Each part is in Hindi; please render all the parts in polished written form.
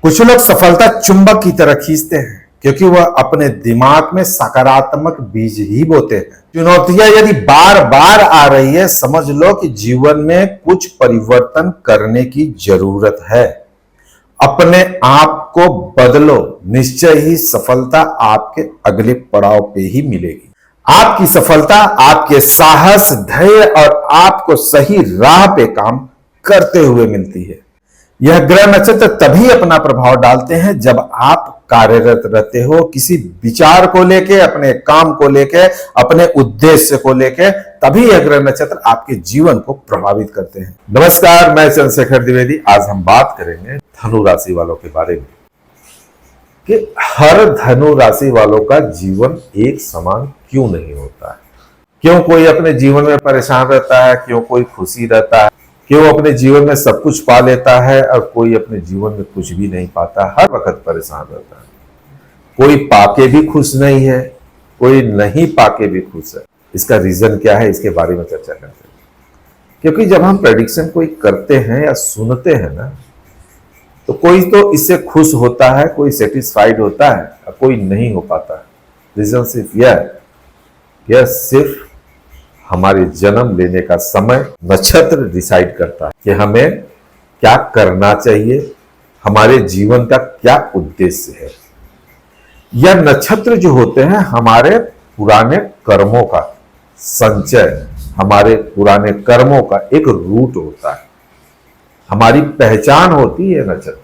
कुछ लोग सफलता चुंबक की तरह खींचते हैं क्योंकि वह अपने दिमाग में सकारात्मक बीज ही बोते हैं। चुनौतियां यदि बार बार आ रही है, समझ लो कि जीवन में कुछ परिवर्तन करने की जरूरत है। अपने आप को बदलो, निश्चय ही सफलता आपके अगले पड़ाव पे ही मिलेगी। आपकी सफलता आपके साहस, धैर्य और आपको सही राह पे काम करते हुए मिलती है। यह ग्रह नक्षत्र तभी अपना प्रभाव डालते हैं जब आप कार्यरत रहते हो, किसी विचार को लेके, अपने काम को लेके, अपने उद्देश्य को लेके, तभी यह ग्रह नक्षत्र आपके जीवन को प्रभावित करते हैं। नमस्कार, मैं चंद्रशेखर द्विवेदी। आज हम बात करेंगे धनु राशि वालों के बारे में कि हर धनु राशि वालों का जीवन एक समान क्यों नहीं होता है। क्यों कोई अपने जीवन में परेशान रहता है, क्यों कोई खुशी रहता है, क्यों अपने जीवन में सब कुछ पा लेता है और कोई अपने जीवन में कुछ भी नहीं पाता, हर वक्त परेशान रहता है। कोई पाके भी खुश नहीं है, कोई नहीं पाके भी खुश है। इसका रीजन क्या है, इसके बारे में चर्चा करते हैं। क्योंकि जब हम प्रेडिक्शन कोई करते हैं या सुनते हैं ना, तो कोई तो इससे खुश होता है, कोई सेटिस्फाइड होता है और कोई नहीं हो पाता है। रीजन सिर्फ यह सिर्फ हमारे जन्म लेने का समय नक्षत्र डिसाइड करता है कि हमें क्या करना चाहिए, हमारे जीवन का क्या उद्देश्य है। यह नक्षत्र जो होते हैं हमारे पुराने कर्मों का संचय, हमारे पुराने कर्मों का एक रूट होता है, हमारी पहचान होती है नक्षत्र।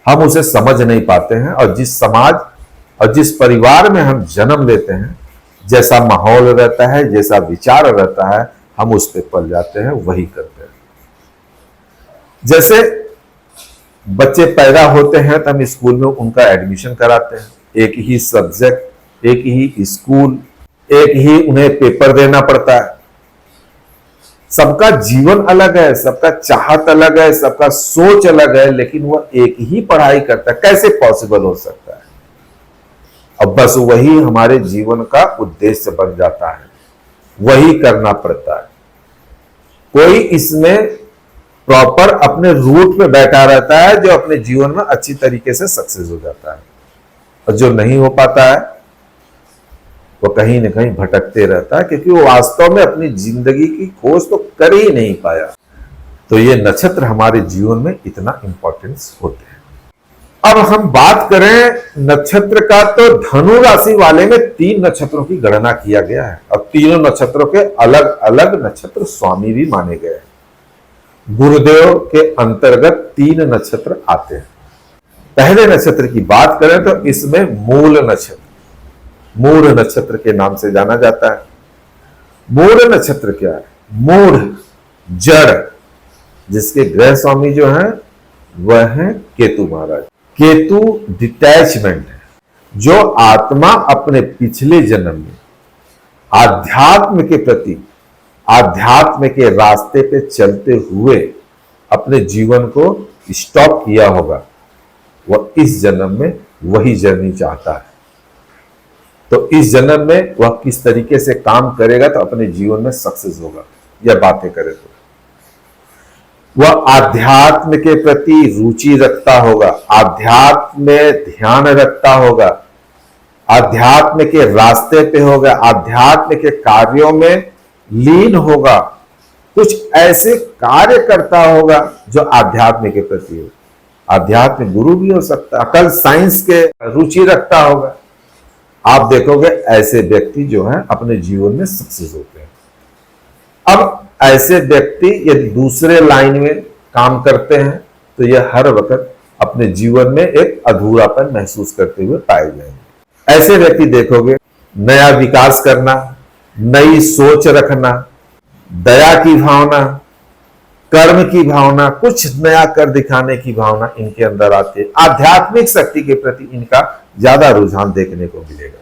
हम उसे समझ नहीं पाते हैं और जिस समाज और जिस परिवार में हम जन्म लेते हैं, जैसा माहौल रहता है, जैसा विचार रहता है, हम उस पे पल जाते हैं, वही करते हैं। जैसे बच्चे पैदा होते हैं तो हम स्कूल में उनका एडमिशन कराते हैं, एक ही सब्जेक्ट, एक ही स्कूल, एक ही उन्हें पेपर देना पड़ता है। सबका जीवन अलग है, सबका चाहत अलग है, सबका सोच अलग है, लेकिन वह एक ही पढ़ाई करता है। कैसे पॉसिबल हो सकता है? अब बस वही हमारे जीवन का उद्देश्य बन जाता है, वही करना पड़ता है। कोई इसमें प्रॉपर अपने रूट पे बैठा रहता है जो अपने जीवन में अच्छी तरीके से सक्सेस हो जाता है, और जो नहीं हो पाता है वो कहीं ना कहीं भटकते रहता है, क्योंकि वो वास्तव में अपनी जिंदगी की खोज तो कर ही नहीं पाया। तो ये नक्षत्र हमारे जीवन में इतना इंपॉर्टेंस होते हैं। अब हम बात करें नक्षत्र का, तो धनु राशि वाले में 3 नक्षत्रों की गणना किया गया है। अब तीनों नक्षत्रों के अलग अलग नक्षत्र स्वामी भी माने गए हैं। गुरुदेव के अंतर्गत 3 नक्षत्र आते हैं। पहले नक्षत्र की बात करें तो इसमें मूल नक्षत्र, मूढ़ नक्षत्र के नाम से जाना जाता है। मूढ़ नक्षत्र क्या है? मूढ़, जड़, जिसके ग्रह स्वामी जो हैं वह हैं केतु महाराज। केतु डिटैचमेंट है, जो आत्मा अपने पिछले जन्म में आध्यात्म के प्रति, आध्यात्म के रास्ते पे चलते हुए अपने जीवन को स्टॉप किया होगा, वह इस जन्म में वही जर्नी चाहता है। तो इस जन्म में वह किस तरीके से काम करेगा तो अपने जीवन में सक्सेस होगा, यह बातें करे तो वह आध्यात्म के प्रति रुचि रखता होगा, आध्यात्म में ध्यान रखता होगा, आध्यात्म के रास्ते पे होगा, आध्यात्म के कार्यों में लीन होगा, कुछ ऐसे कार्य करता होगा जो आध्यात्म के प्रति हो। आध्यात्म गुरु भी हो सकता है, अकल साइंस के रुचि रखता होगा। आप देखोगे ऐसे व्यक्ति जो हैं अपने जीवन में सक्सेस होते हैं। अब ऐसे व्यक्ति यदि दूसरे लाइन में काम करते हैं तो यह हर वक्त अपने जीवन में एक अधूरापन महसूस करते हुए पाए जाएंगे। ऐसे व्यक्ति देखोगे नया विकास करना, नई सोच रखना, दया की भावना, कर्म की भावना, कुछ नया कर दिखाने की भावना इनके अंदर आती है। आध्यात्मिक शक्ति के प्रति इनका ज्यादा रुझान देखने को मिलेगा।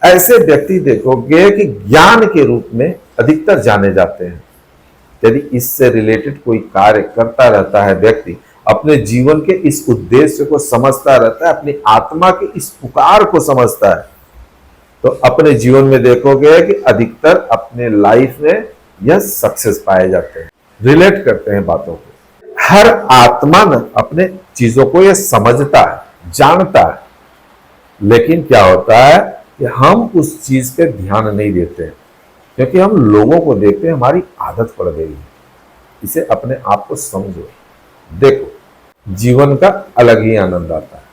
ऐसे व्यक्ति देखोगे कि ज्ञान के रूप में अधिकतर जाने जाते हैं। यदि इससे रिलेटेड कोई कार्य करता रहता है व्यक्ति, अपने जीवन के इस उद्देश्य को समझता रहता है, अपनी आत्मा के इस पुकार को समझता है, तो अपने जीवन में देखोगे कि अधिकतर अपने लाइफ में यह सक्सेस पाए जाते हैं। रिलेट करते हैं बातों को। हर आत्मा न अपने चीजों को ये समझता है, जानता है, लेकिन क्या होता है कि हम उस चीज पे ध्यान नहीं देते हैं, क्योंकि हम लोगों को देखते हैं, हमारी आदत पड़ गई है। इसे अपने आप को समझो। देखो, जीवन का अलग ही आनंद आता है।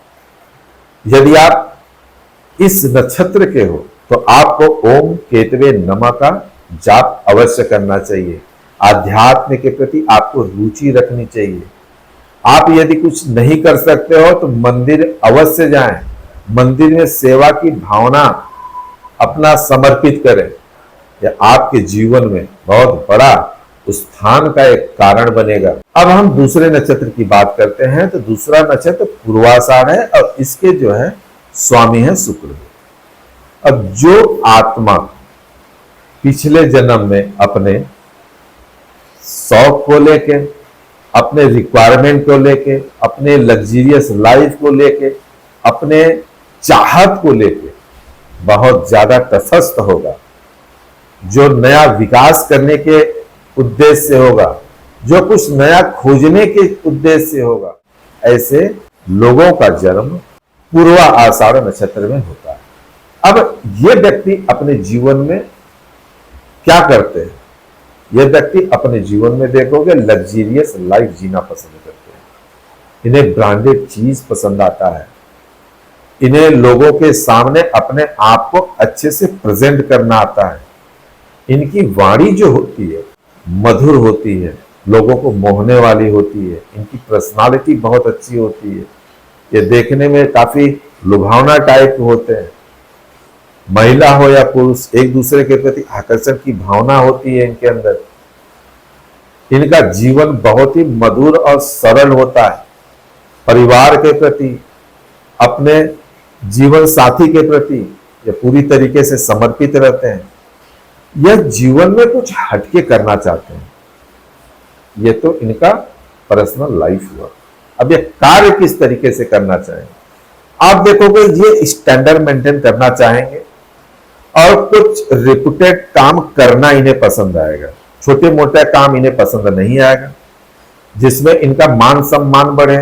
यदि आप इस नक्षत्र के हो तो आपको ओम केतवे नमः का जाप अवश्य करना चाहिए। आध्यात्म के प्रति आपको रुचि रखनी चाहिए। आप यदि कुछ नहीं कर सकते हो तो मंदिर अवश्य जाएं। मंदिर में सेवा की भावना अपना समर्पित करें। यह आपके जीवन में बहुत बड़ा उत्थान का एक कारण बनेगा। अब हम दूसरे नक्षत्र की बात करते हैं। तो दूसरा नक्षत्र पूर्वाषाढ़ है और इसके जो है स्वामी है शुक्र। अब जो आत्मा पिछले जन्म में अपने शौक को लेके, अपने रिक्वायरमेंट को लेके, अपने लग्जरियस लाइफ को लेके, अपने चाहत को लेके बहुत ज्यादा तटस्थ होगा, जो नया विकास करने के उद्देश्य से होगा, जो कुछ नया खोजने के उद्देश्य से होगा, ऐसे लोगों का जन्म पूर्वा आषाढ़ नक्षत्र में होता है। अब ये व्यक्ति अपने जीवन में क्या करते हैं? ये व्यक्ति अपने जीवन में देखोगे लग्जरियस लाइफ जीना पसंद करते हैं। इन्हें ब्रांडेड चीज पसंद आता है। इन्हें लोगों के सामने अपने आप को अच्छे से प्रेजेंट करना आता है। इनकी वाणी जो होती है मधुर होती है, लोगों को मोहने वाली होती है। इनकी पर्सनालिटी बहुत अच्छी होती है। ये देखने में काफी लुभावना टाइप होते हैं। महिला हो या पुरुष, एक दूसरे के प्रति आकर्षण की भावना होती है इनके अंदर। इनका जीवन बहुत ही मधुर और सरल होता है। परिवार के प्रति, अपने जीवन साथी के प्रति ये पूरी तरीके से समर्पित रहते हैं। यह जीवन में कुछ हटके करना चाहते हैं। ये तो इनका पर्सनल लाइफ हुआ। अब ये कार्य किस तरीके से करना चाहेंगे? आप देखोगे ये स्टैंडर्ड मेंटेन करना चाहेंगे और कुछ रिप्यूटेड काम करना इन्हें पसंद आएगा। छोटे मोटे काम इन्हें पसंद नहीं आएगा। जिसमें इनका मान सम्मान बढ़े,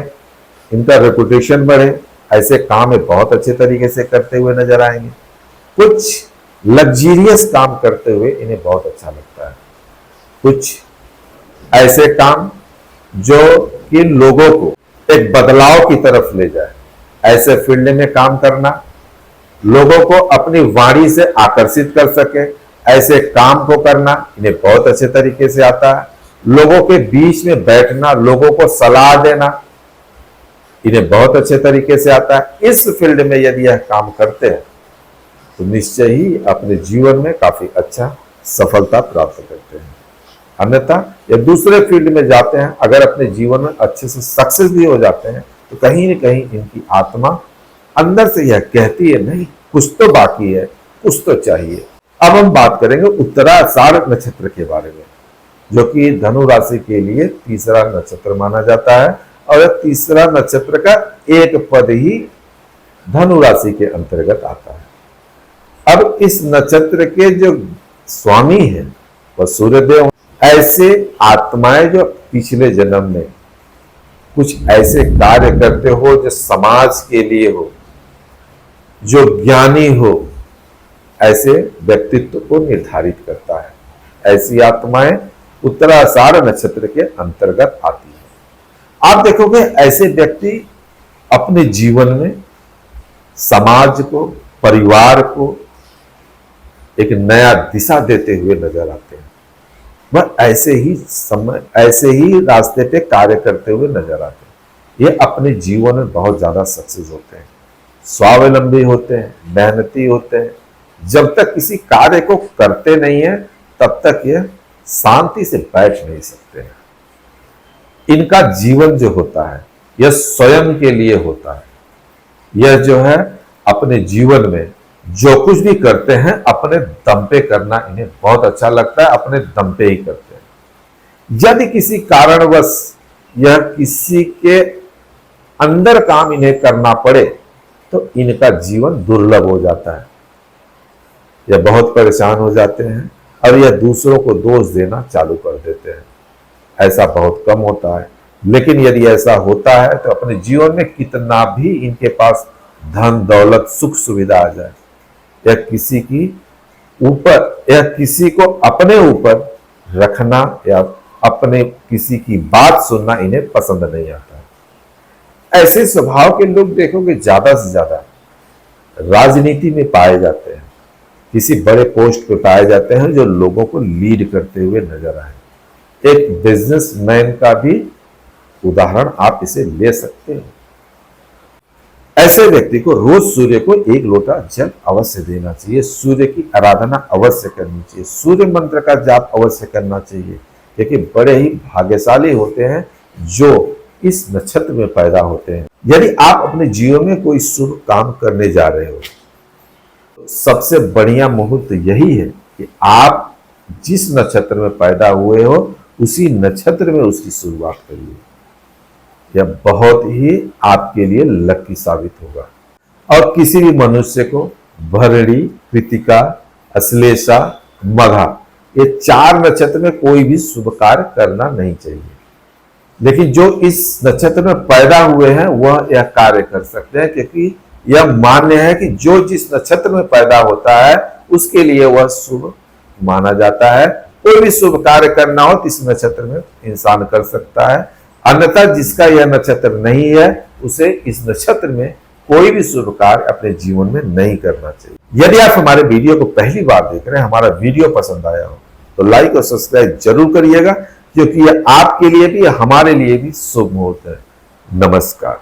इनका रेपुटेशन बढ़े, ऐसे काम ये बहुत अच्छे तरीके से करते हुए नजर आएंगे। कुछ लग्जरियस काम करते हुए इन्हें बहुत अच्छा लगता है। कुछ ऐसे काम जो कि लोगों को एक बदलाव की तरफ ले जाए, ऐसे फील्ड में काम करना, लोगों को अपनी वाणी से आकर्षित कर सके, ऐसे काम को करना इन्हें बहुत अच्छे तरीके से आता है। लोगों के बीच में बैठना, लोगों को सलाह देना इन्हें बहुत अच्छे तरीके से आता है। इस फील्ड में यदि यह काम करते हैं तो निश्चय ही अपने जीवन में काफी अच्छा सफलता प्राप्त करते हैं। अन्यथा या दूसरे फील्ड में जाते हैं, अगर अपने जीवन में अच्छे से सक्सेस भी हो जाते हैं तो कहीं न कहीं इनकी आत्मा अंदर से यह कहती है नहीं, कुछ तो बाकी है, कुछ तो चाहिए। अब हम बात करेंगे उत्तराषाढ़ नक्षत्र के बारे में, जो कि धनु राशि के लिए तीसरा नक्षत्र माना जाता है और तीसरा नक्षत्र का एक पद ही धनु राशि के अंतर्गत आता है। अब इस नक्षत्र के जो स्वामी हैं वह सूर्यदेव। ऐसे आत्माएं जो पिछले जन्म में कुछ ऐसे कार्य करते हो जो समाज के लिए हो, जो ज्ञानी हो, ऐसे व्यक्तित्व को निर्धारित करता है। ऐसी आत्माएं उत्तराषाढ़ नक्षत्र के अंतर्गत आती है। आप देखोगे ऐसे व्यक्ति अपने जीवन में समाज को, परिवार को एक नया दिशा देते हुए नजर आते हैं। वह ऐसे ही रास्ते पे कार्य करते हुए नजर आते हैं। ये अपने जीवन में बहुत ज्यादा सक्सेस होते हैं, स्वावलंबी होते हैं, मेहनती होते हैं। जब तक किसी कार्य को करते नहीं है तब तक ये शांति से बैठ नहीं सकते हैं। इनका जीवन जो होता है यह स्वयं के लिए होता है। यह जो है अपने जीवन में जो कुछ भी करते हैं अपने दम पे करना इन्हें बहुत अच्छा लगता है, अपने दम पे ही करते हैं। यदि किसी कारणवश यह किसी के अंदर काम इन्हें करना पड़े तो इनका जीवन दुर्लभ हो जाता है। यह बहुत परेशान हो जाते हैं और यह दूसरों को दोष देना चालू कर देते हैं। ऐसा बहुत कम होता है। लेकिन यदि ऐसा होता है तो अपने जीवन में कितना भी इनके पास धन दौलत सुख सुविधा आ जाए, या किसी की ऊपर या किसी को अपने ऊपर रखना या अपने किसी की बात सुनना इन्हें पसंद नहीं आता है। ऐसे स्वभाव के लोग देखोगे ज्यादा से ज्यादा राजनीति में पाए जाते हैं, किसी बड़े पोस्ट पे पाए जाते हैं जो लोगों को लीड करते हुए नजर आए। एक बिजनेसमैन का भी उदाहरण आप इसे ले सकते हैं। ऐसे व्यक्ति को रोज सूर्य को 1 लोटा जल अवश्य देना चाहिए, सूर्य की आराधना अवश्य करनी चाहिए, सूर्य मंत्र का जाप अवश्य करना चाहिए, क्योंकि बड़े ही भाग्यशाली होते हैं जो इस नक्षत्र में पैदा होते हैं। यदि आप अपने जीवन में कोई शुभ काम करने जा रहे हो तो सबसे बढ़िया मुहूर्त यही है कि आप जिस नक्षत्र में पैदा हुए हो उसी नक्षत्र में उसकी शुरुआत करिए। यह बहुत ही आपके लिए लकी साबित होगा। और किसी भी मनुष्य को भरणी, कृतिका, अश्लेषा, मघा, ये 4 नक्षत्र में कोई भी शुभ कार्य करना नहीं चाहिए। लेकिन जो इस नक्षत्र में पैदा हुए हैं वह यह कार्य कर सकते हैं, क्योंकि यह मान्य है कि जो जिस नक्षत्र में पैदा होता है उसके लिए वह शुभ माना जाता है। कोई भी शुभ कार्य करना हो तो इस नक्षत्र में इंसान कर सकता है, अन्यथा जिसका यह नक्षत्र नहीं है उसे इस नक्षत्र में कोई भी शुभ कार्य अपने जीवन में नहीं करना चाहिए। यदि आप हमारे वीडियो को पहली बार देख रहे हैं, हमारा वीडियो पसंद आया हो तो लाइक और सब्सक्राइब जरूर करिएगा, क्योंकि यह आपके लिए भी हमारे लिए भी शुभ मुहूर्त है। नमस्कार।